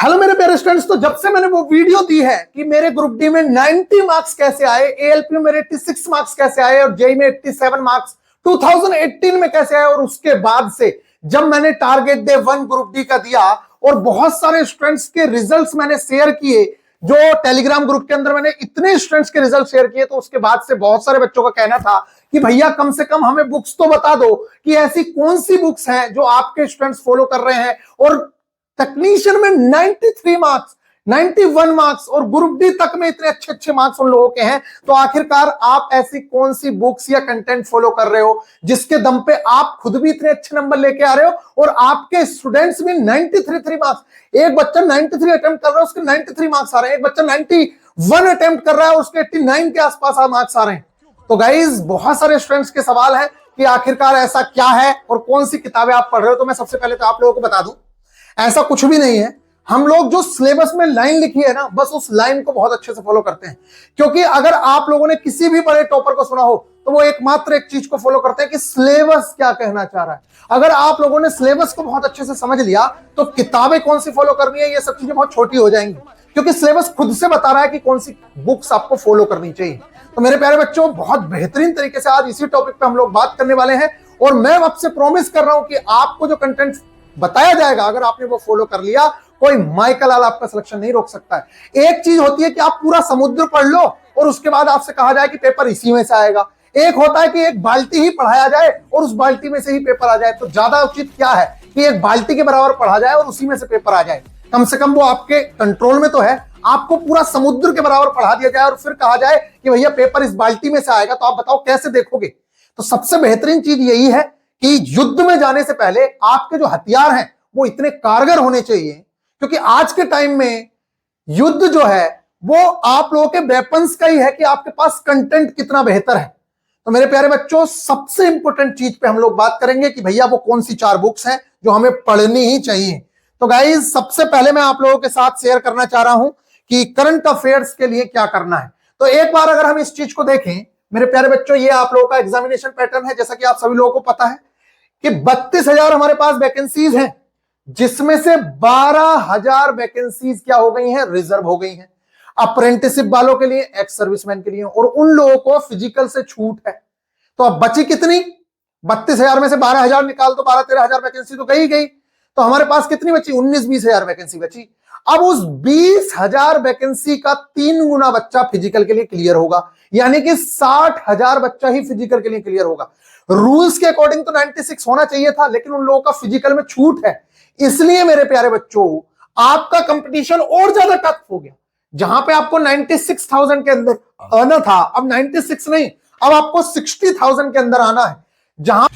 Hello मेरे प्यारे students, तो जब से मैंने वो वीडियो दी है कि मेरे ग्रुप डी में 90 मार्क्स कैसे आए, एएलपी में मेरे 86 मार्क्स कैसे आए और जेई में 87 मार्क्स 2018 में कैसे आए, और उसके बाद से जब मैंने टारगेट डे 1 ग्रुप डी का दिया और बहुत सारे स्टूडेंट्स के रिजल्ट्स मैंने शेयर किए, जो टेलीग्राम ग्रुप के अंदर मैंने इतने स्टूडेंट्स के रिजल्ट शेयर किए, तो उसके बाद से बहुत सारे बच्चों का कहना था कि भैया कम से कम हमें बुक्स तो बता दो कि ऐसी कौन सी बुक्स हैं जो आपके स्टूडेंट्स फॉलो कर रहे हैं। और टेक्नीशियन में 93 मार्क्स, 91 मार्क्स और ग्रुप डी तक में इतने अच्छे अच्छे मार्क्स उन लोगों के हैं। तो आखिरकार आप ऐसी कौन सी बुक्स या कंटेंट फॉलो कर रहे हो जिसके दम पे आप खुद भी इतने अच्छे नंबर लेके आ रहे हो और आपके स्टूडेंट्स भी 93 मार्क्स। एक बच्चा 93 अटेम्प्ट कर रहा है, उसके 93 मार्क्स आ रहे हैं। एक बच्चा 91 अटेम्प्ट कर रहा है, उसके 89 के आसपास मार्क्स आ रहे हैं। तो गाइज बहुत सारे स्टूडेंट्स के सवाल है कि आखिरकार ऐसा क्या है और कौन सी किताबें आप पढ़ रहे हो। तो मैं सबसे पहले तो आप लोगों को बता दूं, ऐसा कुछ भी नहीं है। हम लोग जो सिलेबस में लाइन लिखी है ना, बस उस लाइन को बहुत अच्छे से फॉलो करते हैं। क्योंकि अगर आप लोगों ने किसी भी बड़े टॉपर को सुना हो तो वो एकमात्र एक चीज को फॉलो करते हैं कि सिलेबस क्या कहना चाह रहा है। अगर आप लोगों ने सिलेबस को बहुत अच्छे से समझ लिया तो किताबें कौन सी फॉलो करनी है, ये सब चीजें बहुत छोटी हो जाएंगी, क्योंकि सिलेबस खुद से बता रहा है कि कौन सी बुक्स आपको फॉलो करनी चाहिए। तो मेरे प्यारे बच्चों, बहुत बेहतरीन तरीके से आज इसी टॉपिक पे हम लोग बात करने वाले हैं और मैं आपसे प्रॉमिस कर रहा हूं कि आपको जो कंटेंट बताया जाएगा, अगर आपने वो फॉलो कर लिया, कोई माइकल लाल आपका सिलेक्शन नहीं रोक सकता है। एक चीज होती है कि आप पूरा समुद्र पढ़ लो और उसके बाद आपसे कहा जाए कि पेपर इसी में से आएगा। एक होता है कि एक बाल्टी ही पढ़ाया जाए और उस बाल्टी में से ही पेपर आ जाए। तो ज्यादा उचित क्या है कि एक बाल्टी के बराबर पढ़ा जाए और उसी में से पेपर आ जाए। कम से कम वो आपके कंट्रोल में तो है। आपको पूरा समुद्र के बराबर पढ़ा दिया जाए और फिर कहा जाए कि भैया पेपर इस बाल्टी में से आएगा, तो आप बताओ कैसे देखोगे। तो सबसे बेहतरीन चीज यही है कि युद्ध में जाने से पहले आपके जो हथियार हैं वो इतने कारगर होने चाहिए, क्योंकि आज के टाइम में युद्ध जो है वो आप लोगों के वेपन्स का ही है कि आपके पास कंटेंट कितना बेहतर है। तो मेरे प्यारे बच्चों, सबसे इंपॉर्टेंट चीज पे हम लोग बात करेंगे कि भैया वो कौन सी 4 बुक्स हैं जो हमें पढ़नी ही चाहिए। तो गाइज सबसे पहले मैं आप लोगों के साथ शेयर करना चाह रहा हूं कि करंट अफेयर्स के लिए क्या करना है। तो एक बार अगर हम इस चीज को देखें मेरे प्यारे बच्चों, ये आप लोगों का एग्जामिनेशन पैटर्न है। जैसा कि आप सभी लोगों को पता है कि 32,000 हमारे पास वैकेंसीज हैं, जिसमें से 12,000 वैकेंसीज क्या हो गई हैं, रिजर्व हो गई हैं अप्रेंटिसशिप वालों के लिए, एक्स सर्विसमैन के लिए, और उन लोगों को फिजिकल से छूट है। तो अब बची कितनी? 32,000 में से 12,000 निकाल तो 12-13,000 वैकेंसी तो गई गई। तो हमारे पास कितनी बची? 19-20,000 वैकेंसी बची। अब उस 20,000 वैकेंसी का 3 गुना बच्चा फिजिकल के लिए क्लियर होगा, यानी कि 60,000 बच्चा ही फिजिकल के लिए क्लियर होगा। रूल्स के अकॉर्डिंग तो 96 होना चाहिए था, लेकिन उन लोगों का फिजिकल में छूट है। इसलिए मेरे प्यारे बच्चों, आपका कंपटीशन और ज्यादा टफ हो गया। जहां पे आपको 96,000 के अंदर आना था, अब 96 नहीं, अब आपको 60,000 के अंदर आना है। जहां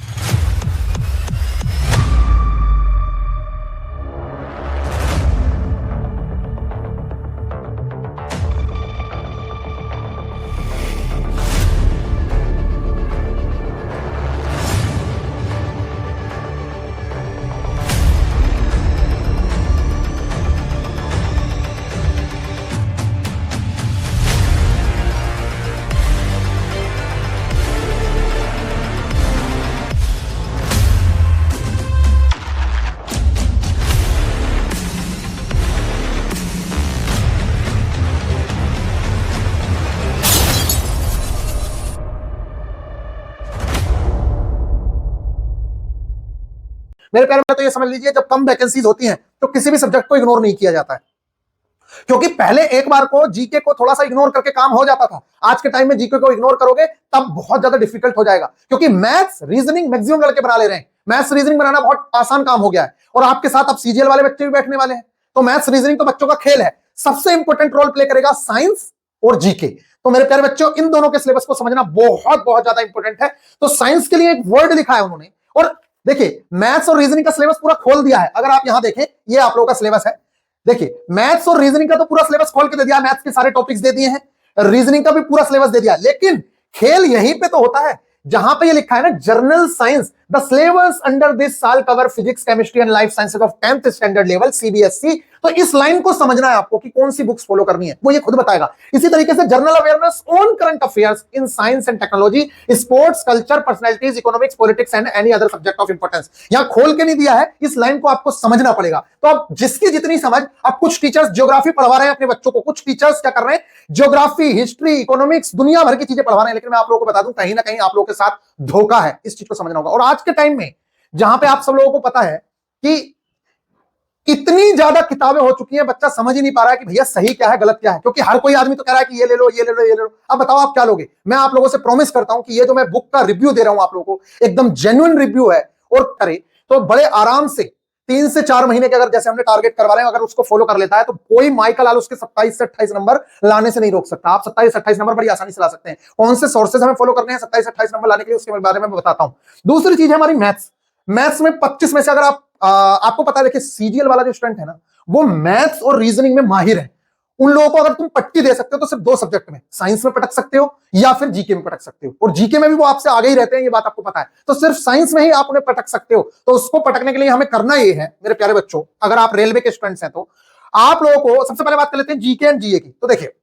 मेरे प्यारे में तो ये समझ लीजिए, जब कम वैकेंसीज होती हैं तो किसी भी सब्जेक्ट को इग्नोर नहीं किया जाता है, क्योंकि पहले एक बार को जीके को थोड़ा सा इग्नोर करके काम हो जाता था। आज के टाइम में जीके को इग्नोर करोगे तब बहुत ज्यादा डिफिकल्ट हो जाएगा, क्योंकि मैथ्स रीजनिंग मैक्सिमम लड़के बना ले रहे हैं। मैथ्स रीजनिंग बनाना बहुत आसान काम हो गया है, और आपके साथ अब सीजीएल वाले बच्चे भी बैठने वाले हैं। तो मैथ्स रीजनिंग तो बच्चों का खेल है, सबसे इंपॉर्टेंट रोल प्ले करेगा साइंस और जीके। तो मेरे प्यारे बच्चों, इन दोनों के सिलेबस को समझना बहुत बहुत ज्यादा इंपॉर्टेंट है। तो साइंस के लिए एक वर्ड लिखा है उन्होंने, और देखिए मैथ्स और रीजनिंग का सिलेबस पूरा खोल दिया है। अगर आप यहां देखें, ये आप लोगों का सिलेबस है। देखिए मैथ्स और रीजनिंग का तो पूरा सिलेबस खोल के दे दिया, मैथ्स के सारे टॉपिक्स दे दिए हैं, रीजनिंग का भी पूरा सिलेबस दे दिया। लेकिन खेल यहीं पे तो होता है जहां पे ये लिखा है ना, journal science, the syllabus under this साल cover physics chemistry and life sciences of 10th standard level CBSE. तो इस लाइन को समझना है आपको कि कौन सी बुक्स फॉलो करनी है, वो ये खुद बताएगा। इसी तरीके से general awareness on current affairs in science and technology, sports, culture, personalities, economics, politics and any other subject of importance. यहां खोल के नहीं दिया है, इस लाइन को आपको समझना पड़ेगा। तो आप जिसकी जितनी समझ, अब कुछ टीचर्स ज्योग्राफी पढ़वा रहे हैं अपने बच्चों को, कुछ टीचर्स क्या कर रहे हैं, ज्योग्राफी, हिस्ट्री, इकोनॉमिक्स, दुनिया भर की चीजें पढ़वा रहे हैं। लेकिन मैं आप लोगों को बता दूं, कहीं ना कहीं आप लोगों के साथ धोखा है, इस चीज को समझना होगा। और आज के टाइम में जहां पे आप सब लोगों को पता है कि इतनी ज्यादा किताबें हो चुकी हैं, बच्चा समझ ही नहीं पा रहा है कि भैया सही क्या है, गलत क्या है, क्योंकि हर कोई आदमी तो कह रहा है कि ये ले लो, ये ले लो, ये ले लो। अब बताओ आप क्या लोगे? मैं आप लोगों से प्रॉमिस करता हूं कि ये जो मैं बुक का रिव्यू दे रहा हूं आप लोगों को, एकदम जेन्युइन रिव्यू है, और करे तो बड़े आराम से 3 से 4 महीने के अगर जैसे हमने टारगेट करवा रहे हैं, अगर उसको फॉलो कर लेता है तो कोई माइकल लाल उसके 27 से 28 नंबर लाने से नहीं रोक सकता। आप 27 से 28 नंबर बड़ी आसानी से ला सकते हैं। कौन से सोर्सेज हमें फॉलो करने हैं 27 से 28 नंबर लाने के लिए, उसके बारे में मैं बताता हूं। दूसरी चीज है हमारी मैथ्स। मैथ्स में 25 में से अगर आपको पता है, देखिए सीजीएल वाला जो स्टूडेंट है ना, वो मैथ्स और रीजनिंग में माहिर है। उन लोगों को अगर तुम पट्टी दे सकते हो तो सिर्फ 2 सब्जेक्ट में, साइंस में पटक सकते हो या फिर जीके में पटक सकते हो। और जीके में भी वो आपसे आगे ही रहते हैं, ये बात आपको पता है। तो सिर्फ साइंस में ही आप उन्हें पटक सकते हो। तो उसको पटकने के लिए हमें करना ये है मेरे प्यारे बच्चों, अगर आप रेलवे के स्टूडेंट्स हैं तो आप लोगों को सबसे पहले बात कर लेते हैं जीके एंड जीए की। तो देखिए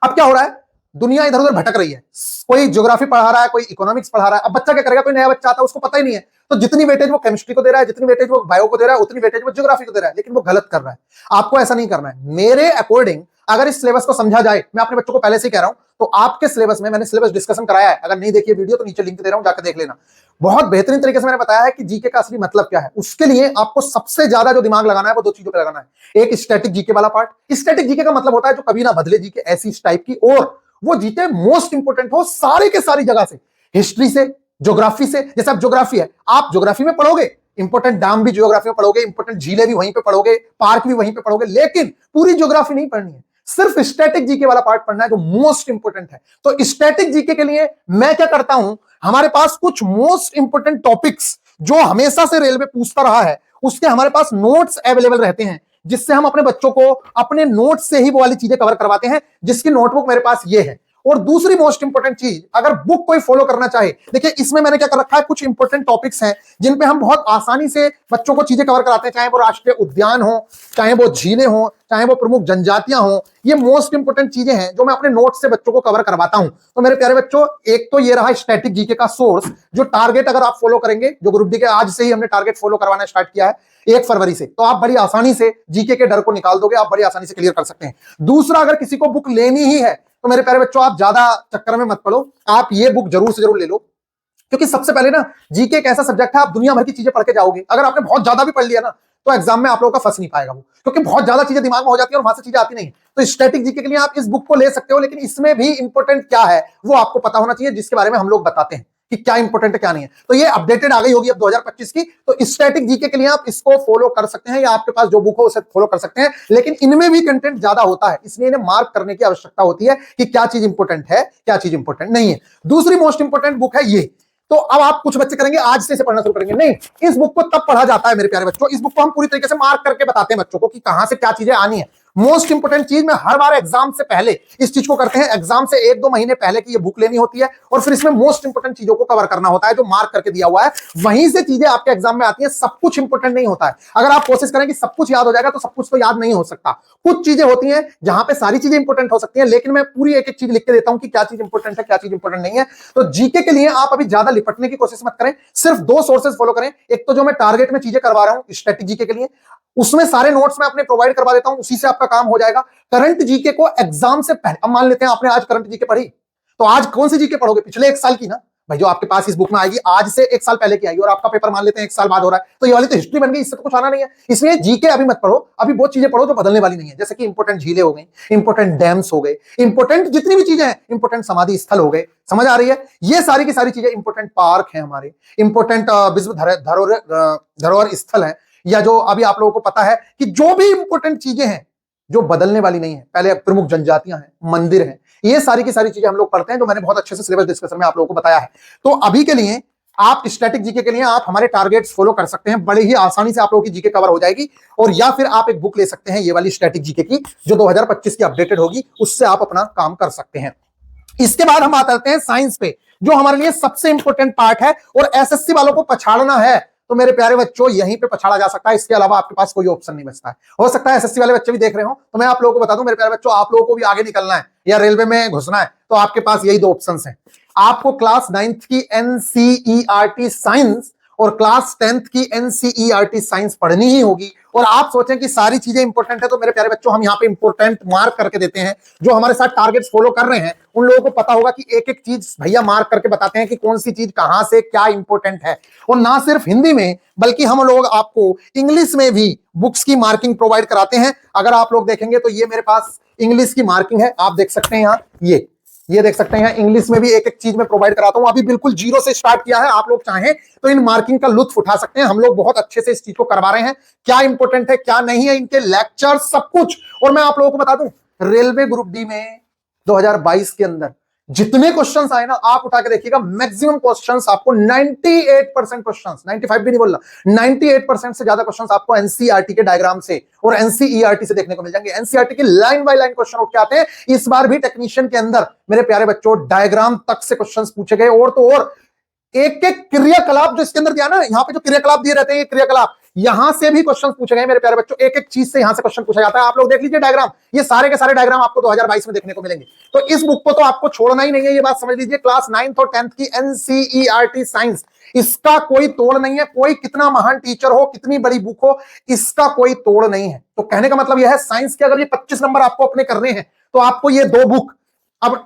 अब क्या हो रहा है, दुनिया इधर उधर भटक रही है। कोई ज्योग्राफी पढ़ा रहा है, कोई इकोनॉमिक्स पढ़ा रहा है। अब बच्चा क्या करेगा, कोई नया बच्चा आता है, उसको पता ही नहीं है, तो जितनी वेटेज वो केमिस्ट्री को दे रहा है, जितनी वेटेज वो बायो को दे रहा है, उतनी वेटेज वो ज्योग्राफी को दे रहा है। लेकिन वो गलत कर रहा है। आपको ऐसा नहीं करना है। मेरे अकॉर्डिंग अगर इस सिलेबस को समझा जाए, मैं अपने बच्चों को पहले से ही कह रहा हूं, तो आपके सिलेबस में मैंने सिलेबस डिस्कशन कराया है। अगर नहीं देखिए वीडियो तो नीचे लिंक दे रहा हूं, जाकर देख लेना। बहुत बेहतरीन तरीके से मैंने बताया है कि जीके का असली मतलब क्या है। उसके लिए आपको सबसे ज्यादा जो दिमाग लगाना है वो 2 चीजों पे लगाना है। एक स्टैटिक जीके वाला पार्ट। स्टैटिक जीके का मतलब होता है जो कभी ना बदले जीके, ऐसी टाइप की, और वो जीके मोस्ट इंपोर्टेंट हो सारी के सारी जगह से, हिस्ट्री से, ज्योग्राफी से। जैसे आप ज्योग्राफी है, आप ज्योग्राफी में पढ़ोगे, इंपोर्टेंट डैम भी ज्योग्राफी में पढ़ोगे, इंपोर्टेंट झीलें भी वहीं पे पढ़ोगे, पार्क भी वहीं पे पढ़ोगे, लेकिन पूरी ज्योग्राफी नहीं पढ़नी है। सिर्फ स्टैटिक जीके वाला पार्ट पढ़ना है जो मोस्ट इंपोर्टेंट है। तो स्टैटिक जीके के लिए मैं क्या करता हूं, हमारे पास कुछ मोस्ट इंपोर्टेंट टॉपिक्स जो हमेशा से रेलवे पूछता रहा है, उसके हमारे पास नोट्स अवेलेबल रहते हैं, जिससे हम अपने बच्चों को अपने नोट्स से ही वो वाली चीजें कवर करवाते हैं, जिसकी नोटबुक मेरे पास ये है। और दूसरी मोस्ट इंपोर्टेंट चीज, अगर बुक कोई फॉलो करना चाहे, देखिए इसमें मैंने क्या कर रखा है, कुछ इंपोर्टेंट टॉपिक्स हैं जिन पे हम बहुत आसानी से बच्चों को चीजें कवर कराते हैं, चाहे वो राष्ट्रीय उद्यान हो, चाहे वो झीलें हो, चाहे वो प्रमुख जनजातियां हो। ये मोस्ट इंपोर्टेंट चीजें हैं जो मैं अपने नोट्स से बच्चों को कवर करवाता हूं। तो मेरे प्यारे बच्चों, एक तो ये रहा स्टैटिक जीके का सोर्स, जो टारगेट अगर आप फॉलो करेंगे, जो ग्रुप डी के आज से ही हमने टारगेट फॉलो करवाना स्टार्ट किया है 1 फरवरी से, तो आप बड़ी आसानी से जीके के डर को निकाल दोगे, आप बड़ी आसानी से क्लियर कर सकते हैं। दूसरा, अगर किसी को बुक लेनी ही है तो मेरे प्यारे बच्चों, आप ज्यादा चक्कर में मत पड़ो, आप ये बुक जरूर से जरूर ले लो। क्योंकि सबसे पहले ना, जीके एक ऐसा सब्जेक्ट है, आप दुनिया भर की चीजें पढ़ के जाओगे। अगर आपने बहुत ज्यादा भी पढ़ लिया ना, तो एग्जाम में आप लोगों का फंस नहीं पाएगा वो, क्योंकि बहुत ज्यादा चीजें दिमाग में हो जाती है और वहां से चीजें आती नहीं। तो स्टैटिक जीके के लिए आप इस बुक को ले सकते हो, लेकिन इसमें भी इंपॉर्टेंट क्या है वो आपको पता होना चाहिए, जिसके बारे में हम लोग बताते हैं कि क्या इंपॉर्टेंट है क्या नहीं है। तो ये अपडेटेड आ गई होगी अब 2025 की। तो स्टैटिक जीके के लिए आप इसको फॉलो कर सकते हैं, या आपके पास जो बुक हो उसे फॉलो कर सकते हैं। लेकिन इनमें भी कंटेंट ज्यादा होता है, इसलिए इन्हें मार्क करने की आवश्यकता होती है कि क्या चीज इंपॉर्टेंट है, क्या चीज इंपॉर्टेंट नहीं है। दूसरी मोस्ट इंपॉर्टेंट बुक है ये। तो अब आप कुछ बच्चे करेंगे आज से इसे पढ़ना शुरू करेंगे, नहीं, इस बुक को तब पढ़ा जाता है मेरे प्यारे बच्चों। इस बुक को हम पूरी तरीके से मार्क करके बताते हैं बच्चों को कि कहां से क्या चीजें आनी है। मोस्ट इंपोर्टेंट चीज में हर बार एग्जाम से पहले इस चीज को करते हैं, एग्जाम से 1-2 महीने पहले की ये बुक लेनी होती है, और फिर इसमें मोस्ट इंपोर्टेंट चीजों को कवर करना होता है जो मार्क करके दिया हुआ है। वहीं से चीजें आपके एग्जाम में आती है। सब कुछ इंपोर्टेंट नहीं होता है। अगर आप कोशिश करें कि सब कुछ याद हो जाएगा, तो सब कुछ तो याद नहीं हो सकता। कुछ चीजें होती हैं जहां पे सारी चीजें इंपोर्टेंट हो सकती हैं, लेकिन मैं पूरी एक एक चीज लिख के देता हूं कि क्या चीज इंपोर्टेंट है, क्या चीज इंपोर्टेंट नहीं है। तो जीके के लिए आप अभी ज्यादा लिपटने की कोशिश मत करें, सिर्फ 2 सोर्सेज फॉलो करें। एक तो जो मैं टारगेट में चीजें करवा रहा हूं स्टैटिक जीके के लिए, उसमें सारे नोट्स मैं अपने प्रोवाइड करवा देता हूं, उसी से आपका काम हो जाएगा। करंट जीके को एग्जाम से पहले, अब मान लेते हैं आपने आज करंट जीके पढ़ी, तो आज कौन सी जीके पढ़ोगे, पिछले 1 साल की ना भाई, जो आपके पास इस बुक में आएगी आज से 1 साल पहले की आई, और आपका पेपर मान लेते हैं 1 साल बाद हो रहा है, तो ये वाली तो हिस्ट्री बन गई, इससे तो कुछ आना नहीं है। इसलिए जीके अभी मत पढ़ो, अभी वो चीजें पढ़ो जो बदलने वाली नहीं है, जैसे कि इंपोर्टेंट झीलें हो गई, इंपोर्टेंट डैम्स हो गए, इंपोर्टेंट जितनी भी चीजें हैं, इंपोर्टेंट समाधि स्थल हो गए, समझ आ रही है, ये सारी की सारी चीजें, इंपोर्टेंट पार्क है हमारे, इंपोर्टेंट विश्व धरोहर स्थल है, या जो अभी आप लोगों को पता है कि जो भी इंपोर्टेंट चीजें हैं जो बदलने वाली नहीं है, पहले प्रमुख जनजातियां हैं, मंदिर हैं, ये सारी की सारी चीजें हम लोग पढ़ते हैं, जो मैंने बहुत अच्छे से सिलेबस डिस्कशन में आप लोगों को बताया है। तो अभी के लिए आप स्टैटिक जीके के लिए आप हमारे टारगेट्स फॉलो कर सकते हैं, बड़े ही आसानी से आप लोगों की जीके कवर हो जाएगी। और या फिर आप एक बुक ले सकते हैं ये वाली स्टैटिक जीके की, जो 2025 की अपडेटेड होगी, उससे आप अपना काम कर सकते हैं। इसके बाद हम बात करते हैं साइंस पे। जो हमारे लिए सबसे इंपॉर्टेंट पार्ट है। और एसएससी वालों को पछाड़ना है तो मेरे प्यारे बच्चों यहीं पे पछाड़ा जा सकता है, इसके अलावा आपके पास कोई ऑप्शन नहीं बचता है। हो सकता है एसएससी वाले बच्चे भी देख रहे हो, तो मैं आप लोगों को बता दूं मेरे प्यारे बच्चों, आप लोगों को भी आगे निकलना है या रेलवे में घुसना है तो आपके पास यही दो ऑप्शन है। आपको क्लास 9th की एनसीईआरटी साइंस और क्लास 10th की एनसीईआरटी साइंस पढ़नी ही होगी। और आप सोचें कि सारी चीजें इंपॉर्टेंट है, तो मेरे प्यारे बच्चों हम यहाँ पे इंपॉर्टेंट मार्क करके देते हैं। जो हमारे साथ टारगेट्स फॉलो कर रहे हैं उन लोगों को पता होगा कि एक एक चीज भैया मार्क करके बताते हैं कि कौन सी चीज कहां से क्या इंपॉर्टेंट है। और ना सिर्फ हिंदी में बल्कि हम लोग आपको इंग्लिश में भी बुक्स की मार्किंग प्रोवाइड कराते हैं। अगर आप लोग देखेंगे तो ये मेरे पास इंग्लिश की मार्किंग है, आप देख सकते हैं यहाँ, ये देख सकते हैं। इंग्लिश में भी एक एक चीज में प्रोवाइड कराता हूं। अभी बिल्कुल जीरो से स्टार्ट किया है, आप लोग चाहें तो इन मार्किंग का लुत्फ उठा सकते हैं। हम लोग बहुत अच्छे से इस चीज को करवा रहे हैं, क्या इंपॉर्टेंट है क्या नहीं है, इनके लेक्चर सब कुछ। और मैं आप लोगों को बता दूं, रेलवे ग्रुप डी में 2022 के अंदर जितने क्वेश्चंस आए ना, आप उठा के देखिएगा, मैक्सिमम क्वेश्चंस आपको 98% क्वेश्चंस, 95 भी नहीं बोल रहा, 98% से ज्यादा क्वेश्चंस आपको एनसीईआरटी के डायग्राम से और एनसीईआरटी से देखने को मिल जाएंगे। एनसीईआरटी की लाइन बाय लाइन क्वेश्चन उठ के आते हैं। इस बार भी टेक्नीशियन के अंदर मेरे प्यारे बच्चों डायग्राम तक से क्वेश्चंस पूछे गए। और तो और एक एक क्रियाकलाप जो इसके अंदर दिया ना, यहाँ पे जो क्रियाकलाप दिए रहते हैं, ये क्रियाकलाप यहां से भी क्वेश्चन पूछे गए मेरे प्यारे बच्चों। एक एक चीज से यहां से क्वेश्चन पूछा जाता है। आप लोग देख लीजिए डायग्राम, ये सारे के सारे डायग्राम आपको 2022 में देखने को मिलेंगे। तो इस बुक को तो आपको छोड़ना ही नहीं है, ये बात समझ लीजिए। क्लास 9th और 10th की एनसीईआरटी साइंस, इसका कोई तोड़ नहीं है। कोई कितना महान टीचर हो, कितनी बड़ी बुक हो, इसका कोई तोड़ नहीं है। तो कहने का मतलब यह है, साइंस के अगर ये 25 नंबर आपको अपने करने हैं तो आपको ये दो बुक, अब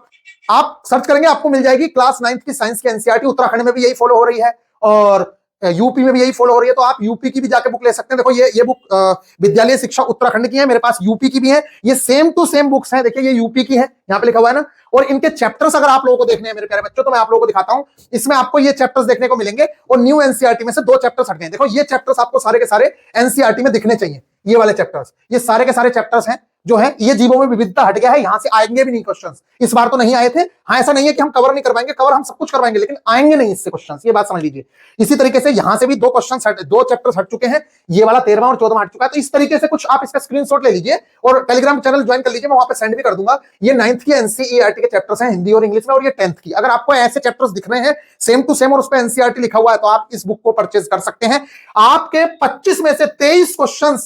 आप सर्च करेंगे आपको मिल जाएगी। क्लास 9th की साइंस की एनसीईआरटी उत्तराखंड में भी यही फॉलो हो रही है और यूपी में भी यही फॉलो हो रही है। तो आप यूपी की भी जाके बुक ले सकते हैं। देखो ये बुक विद्यालय शिक्षा उत्तराखंड की है, मेरे पास यूपी की भी है। ये सेम टू सेम बुक्स हैं। देखिए ये यूपी की है, यहाँ पे लिखा हुआ है ना। और इनके चैप्टर्स अगर आप लोगों को देखने हैं मेरे प्यारे बच्चों, तो मैं आप लोगों को दिखाता हूं। इसमें आपको ये चैप्टर्स देखने को मिलेंगे और न्यू एनसीईआरटी में से दो चैप्टर्स हट गए। देखो ये चैप्टर्स आपको सारे के सारे एनसीईआरटी में दिखने चाहिए। ये वाले चैप्टर्स, ये सारे के सारे चैप्टर्स हैं जो है, ये जीवों में विविधता हट गया है, यहां से आएंगे भी नहीं क्वेश्चंस। इस बार तो नहीं आए थे। हाँ, ऐसा नहीं है कि हम कवर नहीं करवाएंगे, कवर हम सब कुछ करवाएंगे, लेकिन आएंगे नहीं इससे क्वेश्चंस, ये बात समझ लीजिए। इसी तरीके से यहां से भी दो चैप्टर्स हट चुके हैं। ये वाला 13वां और 14वां हट चुका है। तो इस तरीके से कुछ आप इसका स्क्रीनशॉट ले लीजिए और टेलीग्राम चैनल ज्वाइन कर लीजिए, मैं वहां पे सेंड भी कर दूंगा। ये 9th की एनसीईआरटी के चैप्टर्स हैं हिंदी और इंग्लिश में, और ये 10th की। अगर आपको ऐसे चैप्टर्स दिख रहे हैं सेम टू सेम और उस पर एनसीईआरटी लिखा हुआ है, तो आप इस बुक को परचेज कर सकते हैं। आपके 25 में से 23 क्वेश्चन,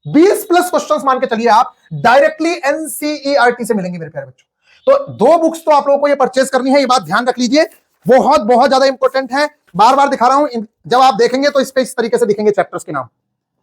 20 प्लस क्वेश्चंस मान के चलिए आप डायरेक्टली एनसीईआरटी से मिलेंगे मेरे प्यारे बच्चों। तो दो बुक्स तो आप लोगों को ये परचेज करनी है, ये बात ध्यान रख लीजिए, बहुत बहुत ज्यादा इंपॉर्टेंट है। बार बार दिखा रहा हूं, जब आप देखेंगे तो इस पे इस तरीके से दिखेंगे चैप्टर्स के नाम।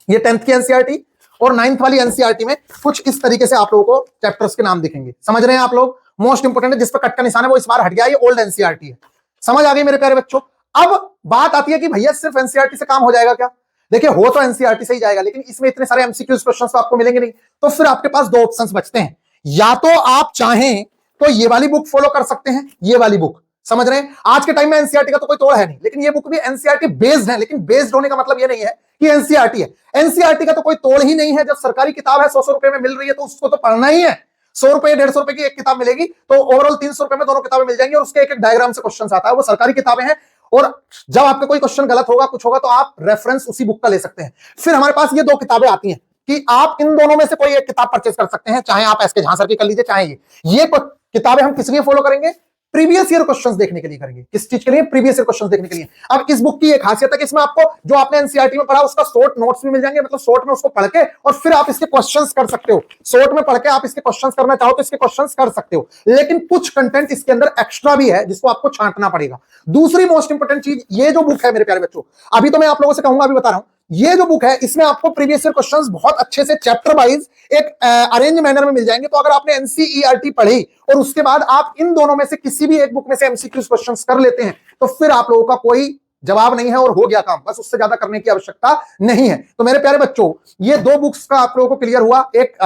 ये 10th की एनसीईआरटी और 9th वाली एनसीईआरटी में कुछ इस तरीके से आप लोगों को चैप्टर्स के नाम दिखेंगे। समझ रहे हैं आप लोग? मोस्ट इंपोर्टेंट है, जिस पर कट का निशान है वो इस बार हट गया, ये ओल्ड एनसीईआरटी है। समझ आ गई मेरे प्यारे बच्चों? अब बात आती है कि भैया सिर्फ एनसीईआरटी से काम हो जाएगा क्या? देखिए हो तो एनसीईआरटी से ही जाएगा, लेकिन इसमें इतने सारे एमसीक्यूज क्वेश्चंस तो आपको मिलेंगे नहीं। तो फिर आपके पास दो ऑप्शंस बचते हैं। या तो आप चाहें तो ये वाली बुक फॉलो कर सकते हैं, ये वाली बुक। समझ रहे हैं? आज के टाइम में एनसीईआरटी का तो कोई तोड़ है नहीं, लेकिन ये बुक भी एनसीईआरटी बेस्ड है। लेकिन बेस्ड होने का मतलब ये नहीं है कि एनसीईआरटी है। एनसीईआरटी का तो कोई तोड़ ही नहीं है। जब सरकारी किताब है 100 रुपए में मिल रही है तो उसको तो पढ़ना ही है। 100 रुपए 150 रुपए की एक किताब मिलेगी तो ओवरऑल 300 रुपए में दोनों किताबें मिल जाएंगी और उसके एक एक डायग्राम से क्वेश्चन आता है। वो सरकारी किताबें हैं और जब आपका कोई क्वेश्चन गलत होगा, कुछ होगा, तो आप रेफरेंस उसी बुक का ले सकते हैं। फिर हमारे पास ये दो किताबें आती हैं कि आप इन दोनों में से कोई एक किताब परचेज कर सकते हैं, चाहे आप एसके झांसर की कर लीजिए, चाहे ये किताबें हम किस लिए फॉलो करेंगे? प्रीवियस ईयर क्वेश्चंस देखने के लिए करेंगे। किस चीज के लिए? प्रीवियस ईयर क्वेश्चंस देखने के लिए। अब इस बुक की एक खासियत है कि इसमें आपको जो आपने एनसीईआरटी में पढ़ा उसका शॉर्ट नोट्स भी मिल जाएंगे, मतलब शॉर्ट में उसको पढ़ के और फिर आप इसके क्वेश्चंस कर सकते हो। शॉर्ट में पढ़ के आप इसके क्वेश्चंस करना चाहो तो इसके क्वेश्चंस कर सकते हो, लेकिन कुछ कंटेंट इसके अंदर एक्स्ट्रा भी है जिसको आपको छांटना पड़ेगा। दूसरी मोस्ट इंपोर्टेंट चीज, ये जो बुक है मेरे प्यारे बच्चों, अभी तो मैं आप लोगों से कहूंगा, अभी बता रहा हूं, ये जो बुक है इसमें आपको प्रीवियस ईयर क्वेश्चंस बहुत अच्छे से चैप्टर वाइज एक अरेंज मैनर में मिल जाएंगे। तो अगर आपने एनसीईआरटी पढ़ी और उसके बाद आप इन दोनों में से किसी भी एक बुक में से एमसीक्यू क्वेश्चंस कर लेते हैं तो फिर आप लोगों का कोई जवाब नहीं है और हो गया काम, बस उससे ज्यादा करने की आवश्यकता नहीं है। तो मेरे प्यारे बच्चों, ये दो बुक्स का आप लोगों को क्लियर हुआ, एक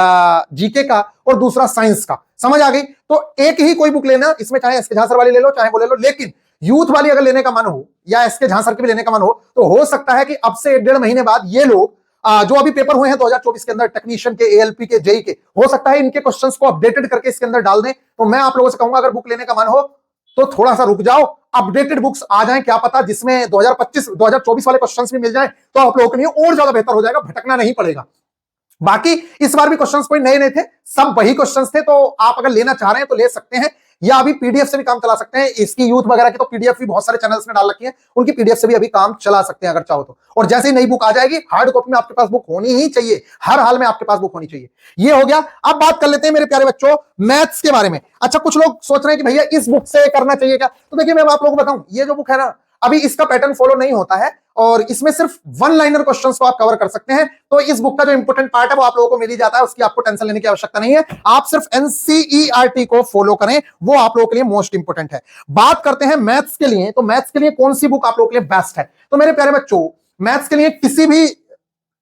जीके का और दूसरा साइंस का। समझ आ गई? तो एक ही कोई बुक लेना, इसमें चाहे एसके झांसर वाली ले लो चाहे वो ले लो, लेकिन यूथ वाली अगर लेने का मन हो या एसके झांसर की भी लेने का मन हो तो हो सकता है कि अब से 1.5 महीने बाद ये लोग जो अभी पेपर हुए हैं 2024 के अंदर टेक्नीशियन के, एएलपी के, जेई के, हो सकता है इनके क्वेश्चंस को अपडेटेड करके इसके अंदर डाल दें। तो मैं आप लोगों से कहूंगा अगर बुक लेने का मन हो तो थोड़ा सा रुक जाओ, अपडेटेड बुक्स आ जाएं, क्या पता जिसमें 2024 वाले क्वेश्चंस भी मिल जाएं, तो आप लोगों के लिए और ज्यादा बेहतर हो जाएगा, भटकना नहीं पड़ेगा। बाकी इस बार भी क्वेश्चंस कोई नए नहीं थे, सब वही क्वेश्चंस थे। तो आप अगर लेना चाह रहे हैं तो ले सकते हैं। या अभी पीडीएफ से भी काम चला सकते हैं। इसकी यूथ वगैरह की तो पीडीएफ भी बहुत सारे चैनल्स ने डाल रखी है, उनकी पीडीएफ से भी अभी काम चला सकते हैं अगर चाहो तो। और जैसे ही नई बुक आ जाएगी, हार्ड कॉपी में आपके पास बुक होनी ही चाहिए, हर हाल में आपके पास बुक होनी चाहिए। ये हो गया। अब बात कर लेते हैं मेरे प्यारे बच्चों मैथ्स के बारे में। अच्छा, कुछ लोग सोच रहे हैं कि भैया इस बुक से करना चाहिए क्या? तो देखिए, मैं आप लोगों को बताऊं, ये जो बुक है ना, अभी इसका पैटर्न फॉलो नहीं होता है और इसमें सिर्फ वन लाइनर क्वेश्चंस को आप कवर कर सकते हैं। तो इस बुक का जो इंपॉर्टेंट पार्ट है वो आप लोगों को मिल ही जाता है, उसकी आपको टेंशन लेने की आवश्यकता नहीं है। आप सिर्फ एनसीईआरटी को फॉलो करें, वो आप लोगों के लिए मोस्ट इंपॉर्टेंट है। बात करते हैं मैथ्स के लिए, तो मैथ्स के लिए कौन सी बुक आप लोगों के लिए बेस्ट है? तो मेरे प्यारे बच्चों, मैथ्स के लिए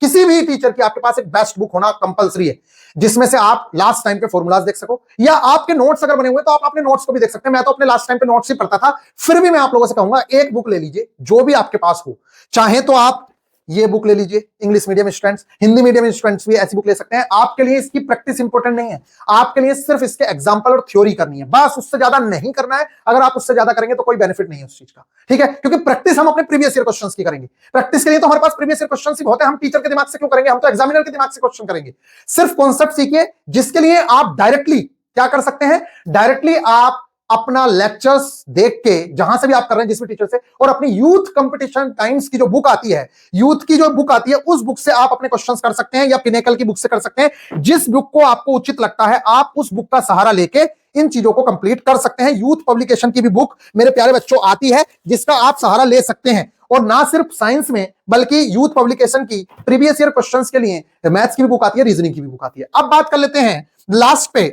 किसी भी टीचर की आपके पास एक बेस्ट बुक होना कंपलसरी है, जिसमें से आप लास्ट टाइम के फॉर्मूलाज देख सको, या आपके नोट्स अगर बने हुए तो आप अपने नोट्स को भी देख सकते हैं। मैं तो अपने लास्ट टाइम पे नोट्स ही पढ़ता था, फिर भी मैं आप लोगों से कहूंगा एक बुक ले लीजिए जो भी आपके पास हो। चाहे तो आप ये बुक ले लीजिए, English medium students, Hindi medium students भी ऐसी बुक ले सकते हैं। आपके लिए इसकी प्रैक्टिस इंपॉर्टेंट नहीं है, आपके लिए सिर्फ इसके एग्जांपल और थ्योरी करनी है, बस उससे ज्यादा नहीं करना है। अगर आप उससे ज्यादा करेंगे तो कोई बेनिफिट नहीं है उस चीज का, ठीक है? क्योंकि प्रैक्टिस हम अपने प्रीवियस ईयर क्वेश्चंस की करेंगे। प्रैक्टिस के लिए तो हमारे पास प्रीवियस ईयर क्वेश्चंस ही बहुत है, हम टीचर के दिमाग से क्यों करेंगे? हम तो एग्जामिनर के दिमाग से क्वेश्चन करेंगे। सिर्फ कॉन्सेप्ट सीखिए, जिसके लिए आप डायरेक्टली क्या कर सकते हैं, डायरेक्टली आप अपना लेक्चर्स देख के, जहां से भी आप कर रहे हैं जिस भी टीचर से, और अपनी यूथ कंपटीशन टाइम्स की जो बुक आती है, यूथ की जो बुक आती है, उस बुक से आप अपने क्वेश्चंस कर सकते हैं, या पिनेकल की बुक से कर सकते हैं। जिस बुक को आपको उचित लगता है, आप उस बुक का सहारा लेके इन चीजों को कंप्लीट कर सकते हैं। यूथ पब्लिकेशन की भी बुक मेरे प्यारे बच्चों आती है, जिसका आप सहारा ले सकते हैं। और ना सिर्फ साइंस में, बल्कि यूथ पब्लिकेशन की प्रीवियस ईयर क्वेश्चंस के लिए मैथ्स की भी बुक आती है, रीजनिंग की भी बुक आती है। अब बात कर लेते हैं लास्ट पे।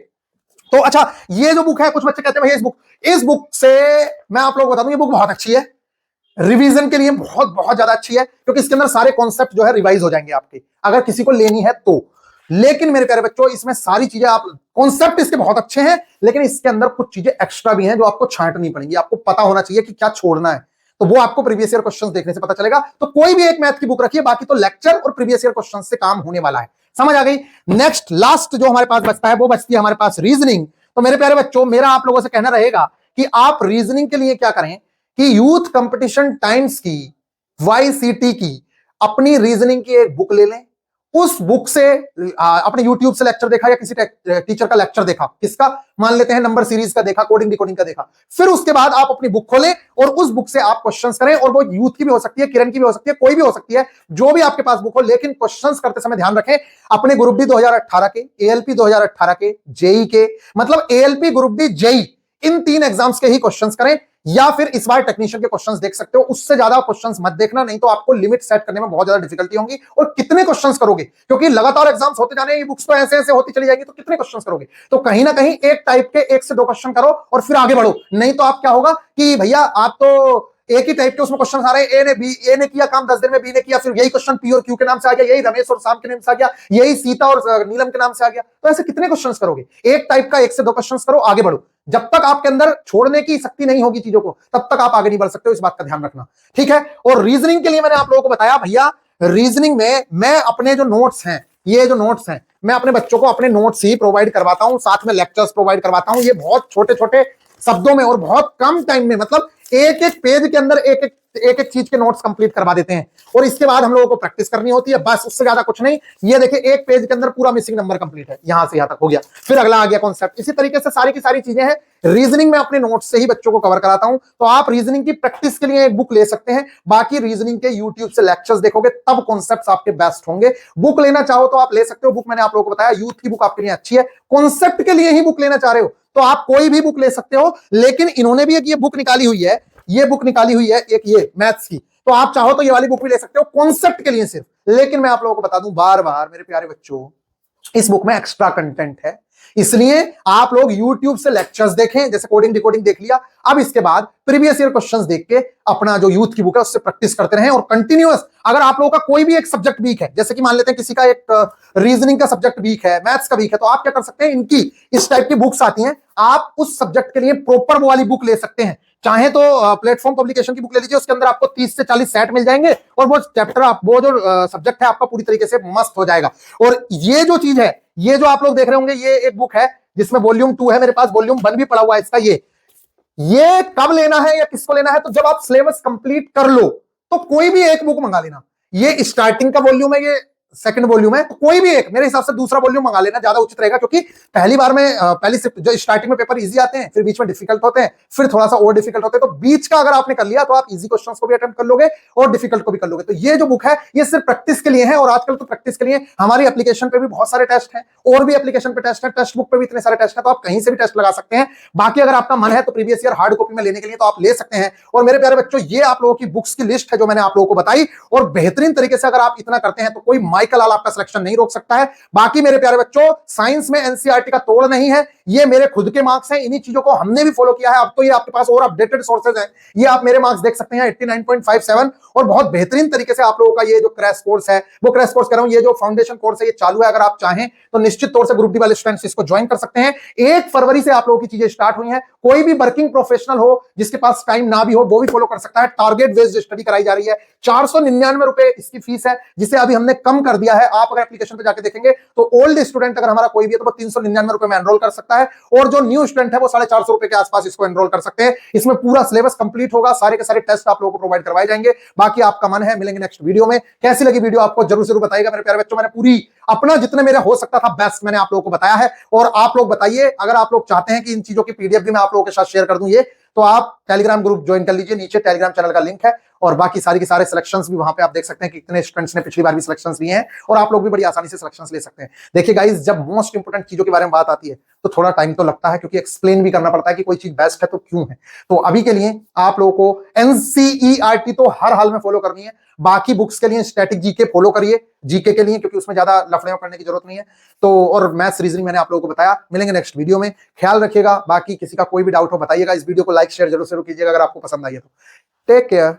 तो अच्छा, ये जो बुक है, कुछ बच्चे कहते हैं भैया इस बुक से मैं आप लोगों को बता दूं, ये बुक बहुत अच्छी है, रिवीजन के लिए बहुत बहुत ज्यादा अच्छी है, क्योंकि इसके अंदर सारे कॉन्सेप्ट जो है रिवाइज हो जाएंगे आपके, अगर किसी को लेनी है तो। लेकिन मेरे प्यारे बच्चों, इसमें सारी चीजें, आप कॉन्सेप्ट इसके बहुत अच्छे हैं, लेकिन इसके अंदर कुछ चीजें एक्स्ट्रा भी हैं जो आपको छांटनी पड़ेंगी। आपको पता होना चाहिए कि क्या छोड़ना है, तो वो आपको प्रीवियस ईयर क्वेश्चंस देखने से पता चलेगा। तो कोई भी एक मैथ की बुक रखिए, बाकी तो लेक्चर और प्रीवियस ईयर क्वेश्चंस से काम होने वाला है। समझ आ गई? नेक्स्ट लास्ट जो हमारे पास बचता है, वो बचती है हमारे पास रीजनिंग। तो मेरे प्यारे बच्चों, मेरा आप लोगों से कहना रहेगा कि आप रीजनिंग के लिए क्या करें कि यूथ कंपटीशन टाइम्स की, वाईसीटी की अपनी रीजनिंग की एक बुक ले लें। उस बुक से अपने YouTube से लेक्चर देखा, या किसी टीचर का लेक्चर देखा, किसका, मान लेते हैं नंबर सीरीज का देखा, कोडिंग डिकोडिंग का देखा, फिर उसके बाद आप अपनी बुक खोलें और उस बुक से आप क्वेश्चंस करें। और वो यूथ की भी हो सकती है, किरण की भी हो सकती है, कोई भी हो सकती है, जो भी आपके पास बुक हो। लेकिन क्वेश्चंस करते समय ध्यान रखें, अपने ग्रुप डी 2018 के, एएलपी 2018 के, जेई के, मतलब एएलपी, ग्रुप डी, जेई, इन 3 एग्जाम्स के ही क्वेश्चंस करें, या फिर इस बार टेक्नीशियन के क्वेश्चंस देख सकते हो। उससे ज्यादा क्वेश्चंस मत देखना, नहीं तो आपको लिमिट सेट करने में बहुत ज्यादा डिफिकल्टी होगी। और कितने क्वेश्चंस करोगे, क्योंकि लगातार एग्जाम्स होते जाने, ये बुक्स तो ऐसे ऐसे होती चली जाएगी, तो कितने क्वेश्चंस करोगे? तो कहीं ना कहीं एक टाइप के 1 से 2 क्वेश्चन करो और फिर आगे बढ़ो। नहीं तो आप क्या होगा कि भैया आप तो एक ही टाइप के उसमें क्वेश्चन आ रहे हैं, ए ने किया काम 10 दिन में, बी ने किया, फिर यही क्वेश्चन पी और क्यू के नाम से आ गया, यही रमेश और शाम के नाम से आ गया, यही सीता और नीलम के नाम से आ गया। तो ऐसे कितने क्वेश्चंस करोगे? एक टाइप का 1 से 2 क्वेश्चंस करो, आगे बढ़ो। जब तक आपके अंदर छोड़ने की शक्ति नहीं होगी चीजों को, तब तक आप आगे नहीं बढ़ सकते हो, इस बात का ध्यान रखना, ठीक है? और रीजनिंग के लिए मैंने आप लोगों को बताया, भैया रीजनिंग में मैं अपने जो नोट्स हैं, ये जो नोट्स हैं, मैं अपने बच्चों को अपने नोट्स ही प्रोवाइड करवाता हूं, साथ में लेक्चर्स प्रोवाइड करवाता हूं। ये बहुत छोटे छोटे शब्दों में और बहुत कम टाइम में, मतलब एक एक पेज के अंदर एक एक चीज के नोट्स कंप्लीट करवा देते हैं। और इसके बाद हम लोगों को प्रैक्टिस करनी होती है, बस, उससे ज्यादा कुछ नहीं। ये देखिए, एक पेज के अंदर पूरा मिसिंग नंबर कंप्लीट है, यहां से यहां तक हो गया, फिर अगला आ गया कॉन्सेप्ट। इसी तरीके से सारी की सारी चीजें हैं। रीजनिंग में अपने नोट्स से ही बच्चों को कवर कराता हूं। तो आप रीजनिंग की प्रैक्टिस के लिए एक बुक ले सकते हैं, बाकी रीजनिंग के यूट्यूब से लेक्चर्स देखोगे तब कॉन्सेप्ट्स आपके बेस्ट होंगे। बुक लेना चाहो तो आप ले सकते हो, बुक मैंने आप लोगों को बताया, यूथ की बुक आपके लिए अच्छी है। कॉन्सेप्ट के लिए ही बुक लेना चाह रहे हो तो आप कोई भी बुक ले सकते हो, लेकिन इन्होंने भी एक ये बुक निकाली हुई है, ये बुक निकाली हुई है एक, ये मैथ्स की, तो आप चाहो तो ये वाली बुक भी ले सकते हो कॉन्सेप्ट के लिए सिर्फ। लेकिन मैं आप लोगों को बता दूं बार बार, मेरे प्यारे बच्चों, इस बुक में एक्स्ट्रा कंटेंट है, इसलिए आप लोग YouTube से लेक्चर्स देखें, जैसे कोडिंग डिकोडिंग देख लिया, अब इसके बाद प्रीवियस ईयर क्वेश्चंस देख के अपना जो यूथ की बुक है उससे प्रैक्टिस करते रहें। और कंटिन्यूअस, अगर आप लोगों का कोई भी एक सब्जेक्ट वीक है, जैसे कि मान लेते हैं किसी का एक रीजनिंग का सब्जेक्ट वीक है, मैथ्स का वीक है, तो आप क्या कर सकते हैं, इनकी इस टाइप की बुक्स आती हैं, आप उस सब्जेक्ट के लिए प्रॉपर वो वाली बुक ले सकते हैं। चाहे तो प्लेटफॉर्म पब्लिकेशन की बुक ले लीजिए, उसके अंदर आपको 30 से 40 सेट मिल जाएंगे और वो चैप्टर, वो जो सब्जेक्ट है आपका पूरी तरीके से मस्त हो जाएगा। और ये जो चीज है, ये जो आप लोग देख रहे होंगे, ये एक बुक है जिसमें वॉल्यूम 2 है, मेरे पास वॉल्यूम 1 भी पड़ा हुआ है इसका। ये कब लेना है या किसको लेना है, तो जब आप सिलेबस कंप्लीट कर लो तो कोई भी एक बुक मंगा लेना। ये स्टार्टिंग का वॉल्यूम है, ये सेकंड वॉल्यूम है, तो कोई भी एक मेरे हिसाब से दूसरा वॉल्यूम मंगा लेना ज्यादा उचित रहेगा, क्योंकि पहली बार में पहली जो स्टार्टिंग में पेपर इजी आते हैं, फिर बीच में डिफिकल्ट होते हैं, फिर थोड़ा सा और डिफिकल्ट होते हैं, तो बीच का अगर आपने कर लिया तो आप इजी क्वेश्चंस को भी अटेम्प्ट कर लोगे और डिफिकल्ट को भी कर लोगे। तो ये जो बुक है ये सिर्फ प्रैक्टिस के लिए है, और आजकल तो प्रैक्टिस के लिए हमारी एप्लीकेशन पे भी बहुत सारे टेस्ट हैं, और भी एप्लीकेशन पे टेस्ट है, टेक्स्ट बुक पे भी इतने सारे टेस्ट हैं, तो आप कहीं से भी टेस्ट लगा सकते हैं। बाकी अगर आपका मन है तो प्रीवियस ईयर हार्ड कॉपी में लेने के लिए तो आप ले सकते हैं। और मेरे प्यारे बच्चों, ये आप लोगों की बुक्स की लिस्ट है जो मैंने आप लोगों को बताई, और बेहतरीन तरीके से अगर आप इतना करते हैं तो कोई माइकल लाल आपका सिलेक्शन नहीं रोक सकता है। बाकी मेरे प्यारे बच्चों, साइंस में एनसीईआरटी का तोड़ नहीं है, ये मेरे खुद के मार्क्स हैं, इन्हीं चीजों को हमने भी फॉलो किया है। अब तो ये आपके पास और अपडेटेड सोर्सेज हैं, ये आप मेरे मार्क्स देख सकते हैं 89.57, और बहुत बेहतरीन तरीके से आप लोगों का ये जो क्रैश कोर्स है, वो क्रैश कोर्स कर रहा हूं, ये जो फाउंडेशन कोर्स है ये चालू है। अगर आप चाहें तो निश्चित तौर से ग्रुप डी वाले स्टूडेंट्स इसको ज्वाइन कर सकते हैं। 1 फरवरी से आप लोगों की चीजें स्टार्ट हुई हैं। कोई भी वर्किंग प्रोफेशनल हो जिसके पास टाइम ना भी हो वो भी फॉलो कर सकता है। टारगेट बेस्ड स्टडी कराई जा रही है, 499 रुपए इसकी फीस है, जिसे अभी हमने कम कर दिया है। आप अगर एप्लीकेशन पे जाके देखेंगे तो ओल्ड स्टूडेंट अगर हमारा कोई भी है तो वो 399 रुपए में एनरोल कर सकता है, और जो न्यू स्टूडेंट है वो 450 रुपए के आसपास इसको एनरोल कर सकते हैं। इसमें पूरा सिलेबस कंप्लीट होगा, सारे के सारे टेस्ट आप लोगों को प्रोवाइड करवाए जाएंगे। बाकी आपका मन है, मिलेंगे नेक्स्ट वीडियो में। कैसी लगी वीडियो आपको जरूर जरूर बताइएगा मेरे प्यारे बच्चों। मैंने पूरी अपना जितने मेरे हो सकता था बेस्ट मैंने आप लोगों को बताया है, और आप लोग बताइए अगर आप लोग चाहते हैं कि इन चीजों की पीडीएफ भी मैं आप लोगों के साथ शेयर कर दूं ये, तो आप टेलीग्राम ग्रुप ज्वाइन कर लीजिए, नीचे टेलीग्राम चैनल का लिंक है, और बाकी सारे के सारे सिलेक्शंस भी वहां पे आप देख सकते हैं कि कितने स्टूडेंट्स ने पिछली बार भी सिलेक्शंस लिए हैं, और आप लोग भी बड़ी आसानी से सिलेक्शंस ले सकते हैं। देखिए गाइस, जब मोस्ट इंपोर्टेंट चीजों के बारे में बात आती है तो थोड़ा टाइम तो लगता है, क्योंकि एक्सप्लेन भी करना पड़ता है कि कोई चीज बेस्ट है तो क्यों है। तो अभी के लिए आप लोगों को एनसीईआरटी तो हर हाल में फॉलो करनी है। बाकी बुक्स के लिए स्टैटिक जीके फॉलो करिए, जीके के लिए, क्योंकि उसमें ज्यादा लफड़े करने की जरूरत नहीं है। तो और मैथ्स रीजनिंग मैंने आप लोगों को बताया। मिलेंगे नेक्स्ट वीडियो में, ख्याल रखिएगा। बाकी किसी का कोई भी डाउट हो बताइएगा। इस वीडियो को लाइक शेयर जरूर कीजिएगा अगर आपको पसंद आई है तो। Take care.